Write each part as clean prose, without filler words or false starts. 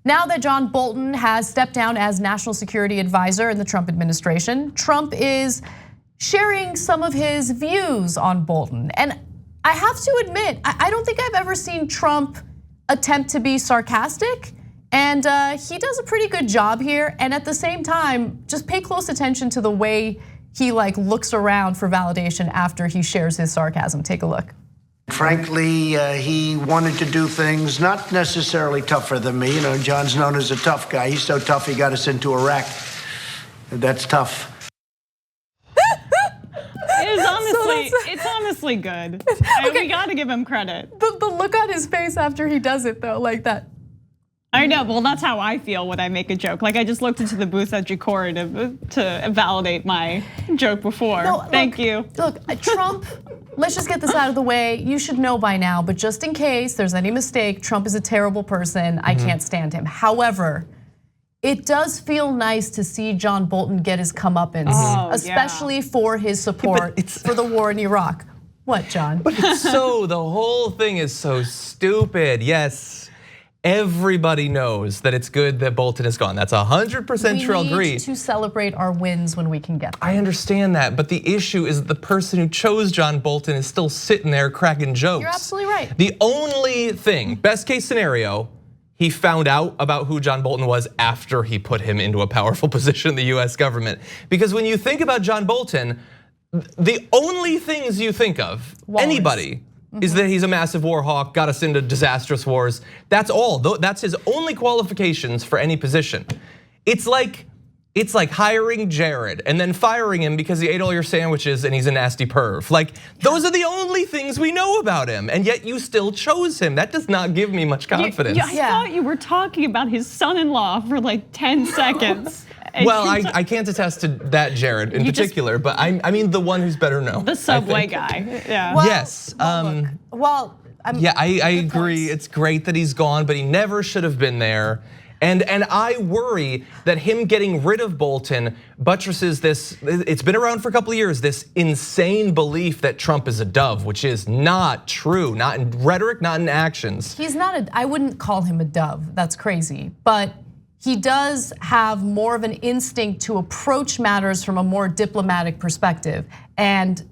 Now that John Bolton has stepped down as national security advisor in the Trump administration, Trump is sharing some of his views on Bolton. And I have to admit, I don't think I've ever seen Trump attempt to be sarcastic. And he does a pretty good job here. And at the same time, just pay close attention to the way he looks around for validation after he shares his sarcasm. Take a look. Frankly, he wanted to do things not necessarily tougher than me. You know, John's known as a tough guy. He's so tough he got us into Iraq. That's tough. It's honestly good. We gotta give him credit. The look on his face after he does it though, like that. I know, well that's how I feel when I make a joke. Like I just looked into the booth at Jacor to validate my joke before. No, Thank you. Look, Trump, let's just get this out of the way. You should know by now, but just in case there's any mistake, Trump is a terrible person. I can't stand him. However, it does feel nice to see John Bolton get his comeuppance, especially for his support for the war in Iraq. What, John? But the whole thing is so stupid. Yes, everybody knows that it's good that Bolton is gone. That's 100% true. Agree. We need to celebrate our wins when we can get them. I understand that, but the issue is that the person who chose John Bolton is still sitting there cracking jokes. You're absolutely right. The only thing, best case scenario, he found out about who John Bolton was after he put him into a powerful position in the US government. Because when you think about John Bolton, the only things you think of, anybody, is that he's a massive war hawk, got us into disastrous wars. That's all, that's his only qualifications for any position. It's like hiring Jared and then firing him because he ate all your sandwiches and he's a nasty perv. Those are the only things we know about him, and yet you still chose him. That does not give me much confidence. I thought you were talking about his son-in-law for 10 seconds. Well, I can't attest to that Jared in particular, but I mean the one who's better known. The subway guy, yeah. Well, yes. I agree. It's great that he's gone, but he never should have been there. And I worry that him getting rid of Bolton buttresses this, it's been around for a couple of years, this insane belief that Trump is a dove, which is not true, not in rhetoric, not in actions. He's not I wouldn't call him a dove, that's crazy. But he does have more of an instinct to approach matters from a more diplomatic perspective. And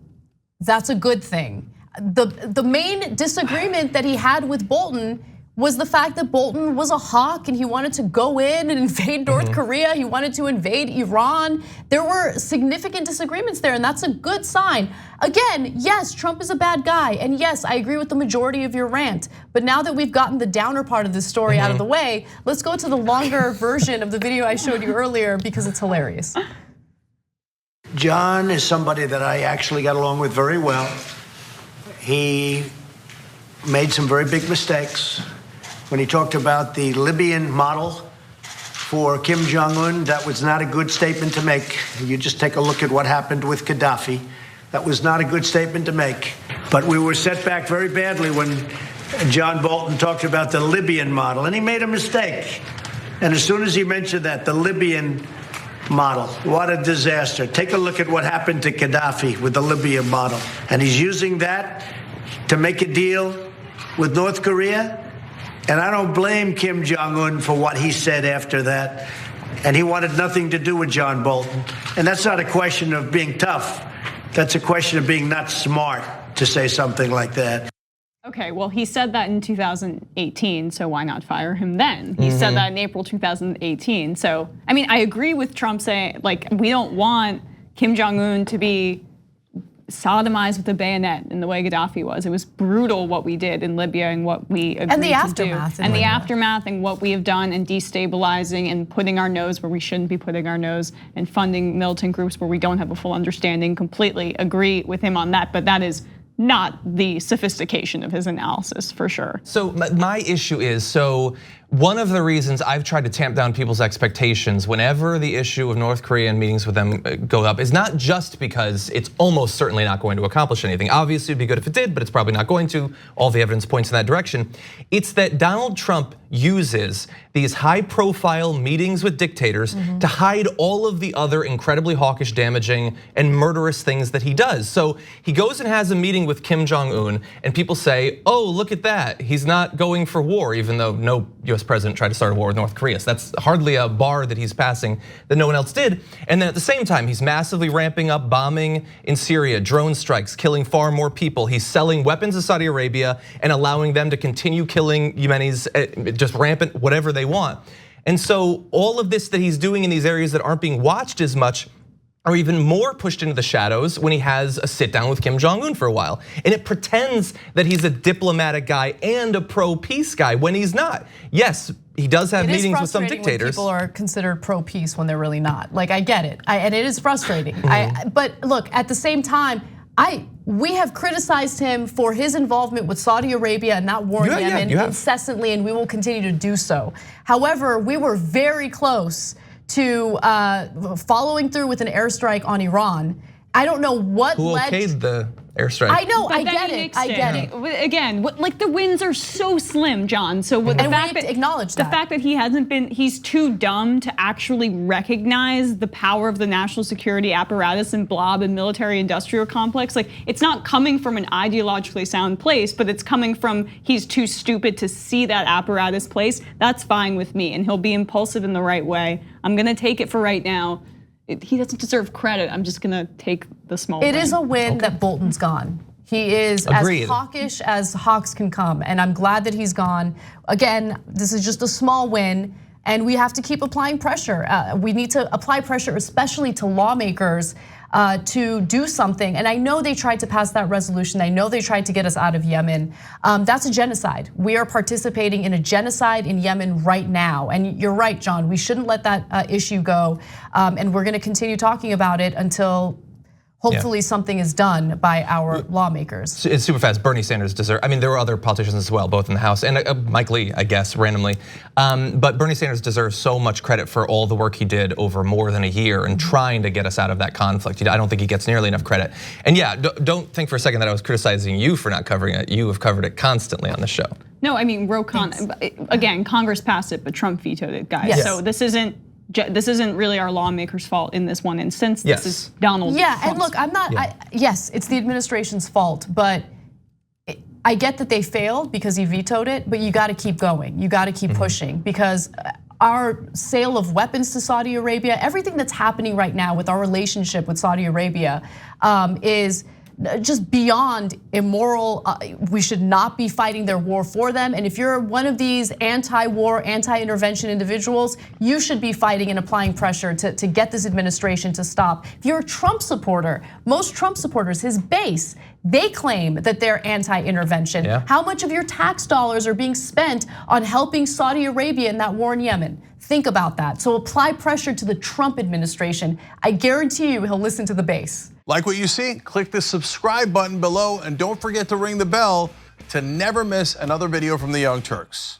that's a good thing. The main disagreement that he had with Bolton was the fact that Bolton was a hawk and he wanted to go in and invade North Korea. He wanted to invade Iran. There were significant disagreements there, and that's a good sign. Again, yes, Trump is a bad guy, and yes, I agree with the majority of your rant. But now that we've gotten the downer part of this story out of the way, let's go to the longer version of the video I showed you earlier because it's hilarious. John is somebody that I actually got along with very well. He made some very big mistakes. When he talked about the Libyan model for Kim Jong-un, that was not a good statement to make. You just take a look at what happened with Gaddafi. That was not a good statement to make. But we were set back very badly when John Bolton talked about the Libyan model, and he made a mistake. And as soon as he mentioned that, the Libyan model, what a disaster. Take a look at what happened to Gaddafi with the Libyan model. And he's using that to make a deal with North Korea. And I don't blame Kim Jong-un for what he said after that. And he wanted nothing to do with John Bolton. And that's not a question of being tough. That's a question of being not smart to say something like that. Okay, well, he said that in 2018, so why not fire him then? He said that in April 2018. So, I mean, I agree with Trump saying, we don't want Kim Jong-un to be sodomized with a bayonet in the way Gaddafi was. It was brutal what we did in Libya and what we agreed and the to aftermath do. And the aftermath and what we have done and destabilizing and putting our nose where we shouldn't be putting our nose and funding militant groups where we don't have a full understanding. Completely agree with him on that, but that is not the sophistication of his analysis for sure. So my issue is, one of the reasons I've tried to tamp down people's expectations whenever the issue of North Korea and meetings with them go up is not just because it's almost certainly not going to accomplish anything. Obviously, it'd be good if it did, but it's probably not going to. All the evidence points in that direction. It's that Donald Trump uses these high-profile meetings with dictators to hide all of the other incredibly hawkish, damaging, and murderous things that he does. So he goes and has a meeting with Kim Jong-un, and people say, oh, look at that. He's not going for war, even though no US US president tried to start a war with North Korea. So that's hardly a bar that he's passing that no one else did. And then at the same time, he's massively ramping up bombing in Syria, drone strikes, killing far more people. He's selling weapons to Saudi Arabia and allowing them to continue killing Yemenis, just rampant, whatever they want. And so all of this that he's doing in these areas that aren't being watched as much are even more pushed into the shadows when he has a sit down with Kim Jong-un for a while. And it pretends that he's a diplomatic guy and a pro-peace guy when he's not. Yes, he does have meetings with some dictators. People are considered pro-peace when they're really not. Like, I get it, and it is frustrating. But look, at the same time, we have criticized him for his involvement with Saudi Arabia and that war in Yemen incessantly, and we will continue to do so. However, we were very close to following through with an airstrike on Iran. I don't know what led. Who okayed the airstrike? I know, I get it. Again, like the wins are so slim, John. So the fact that acknowledge that. The fact that he's too dumb to actually recognize the power of the national security apparatus and blob and military industrial complex. Like, it's not coming from an ideologically sound place, but it's coming from he's too stupid to see that apparatus place. That's fine with me, and he'll be impulsive in the right way. I'm gonna take it for right now. He doesn't deserve credit. I'm just gonna take the small win. It is a win that Bolton's gone. He is as hawkish as hawks can come, and I'm glad that he's gone. Again, this is just a small win, and we have to keep applying pressure. We need to apply pressure, especially to lawmakers, to do something. And I know they tried to pass that resolution. I know they tried to get us out of Yemen. That's a genocide. We are participating in a genocide in Yemen right now. And you're right, John, we shouldn't let that issue go. And we're gonna continue talking about it until hopefully something is done by our lawmakers. It's super fast. Bernie Sanders deserves, I mean, there were other politicians as well, both in the House, and Mike Lee, I guess, randomly. But Bernie Sanders deserves so much credit for all the work he did over more than a year in trying to get us out of that conflict. I don't think he gets nearly enough credit. And yeah, don't think for a second that I was criticizing you for not covering it. You have covered it constantly on the show. No, I mean, again, Congress passed it, but Trump vetoed it, guys. Yes. So this isn't really our lawmakers' fault in this one instance. This is Donald's fault. And look, I'm not, yes, it's the administration's fault, but I get that they failed because he vetoed it, but you gotta keep going. You gotta keep pushing, because our sale of weapons to Saudi Arabia, everything that's happening right now with our relationship with Saudi Arabia is just beyond immoral. We should not be fighting their war for them. And if you're one of these anti-war, anti-intervention individuals, you should be fighting and applying pressure to get this administration to stop. If you're a Trump supporter, most Trump supporters, his base, they claim that they're anti-intervention. How much of your tax dollars are being spent on helping Saudi Arabia in that war in Yemen? Think about that. So apply pressure to the Trump administration. I guarantee you he'll listen to the base. Like what you see? Click the subscribe button below and don't forget to ring the bell to never miss another video from the Young Turks.